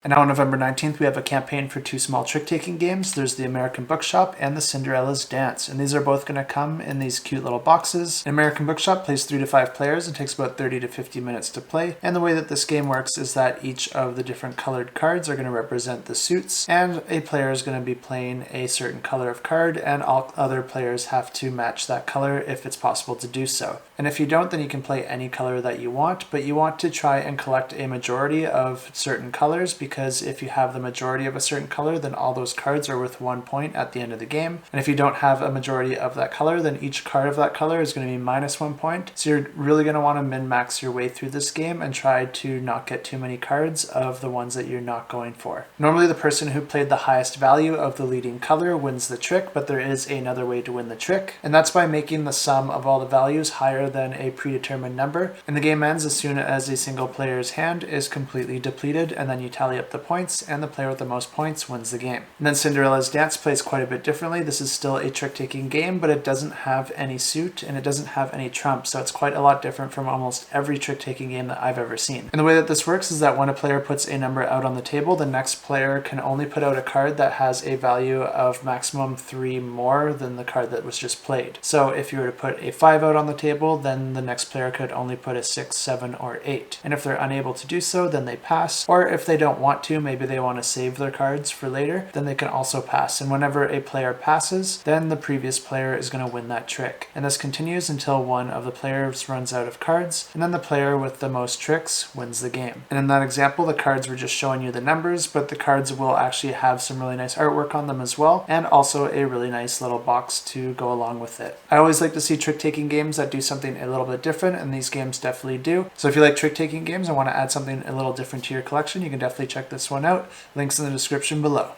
And now on November 19th, we have a campaign for 2 small trick-taking games. There's the American Bookshop and the Cinderella's Dance. And these are both going to come in these cute little boxes. An American Bookshop plays 3 to 5 players and takes about 30 to 50 minutes to play. And the way that this game works is that each of the different colored cards are going to represent the suits. And a player is going to be playing a certain color of card, and all other players have to match that color if it's possible to do so. And if you don't, then you can play any color that you want, but you want to try and collect a majority of certain colors, because if you have the majority of a certain color, then all those cards are worth 1 point at the end of the game. And if you don't have a majority of that color, then each card of that color is going to be minus 1 point. So you're really going to want to min-max your way through this game and try to not get too many cards of the ones that you're not going for. Normally the person who played the highest value of the leading color wins the trick, but there is another way to win the trick, and that's by making the sum of all the values higher than a predetermined number. And the game ends as soon as a single player's hand is completely depleted, and then you tally up the points, and the player with the most points wins the game. And then Cinderella's Dance plays quite a bit differently. This is still a trick-taking game, but it doesn't have any suit and it doesn't have any trump, so it's quite a lot different from almost every trick-taking game that I've ever seen. And the way that this works is that when a player puts a number out on the table, the next player can only put out a card that has a value of maximum 3 more than the card that was just played. So if you were to put a 5 out on the table, then the next player could only put a 6, 7, or 8. And if they're unable to do so, then they pass. Or if they don't want to, maybe they want to save their cards for later, then they can also pass. And whenever a player passes, then the previous player is going to win that trick. And this continues until one of the players runs out of cards, and then the player with the most tricks wins the game. And in that example, the cards were just showing you the numbers, but the cards will actually have some really nice artwork on them as well, and also a really nice little box to go along with it. I always like to see trick-taking games that do something a little bit different, and these games definitely do. So if you like trick-taking games and want to add something a little different to your collection, you can definitely check this one out. Links in the description below.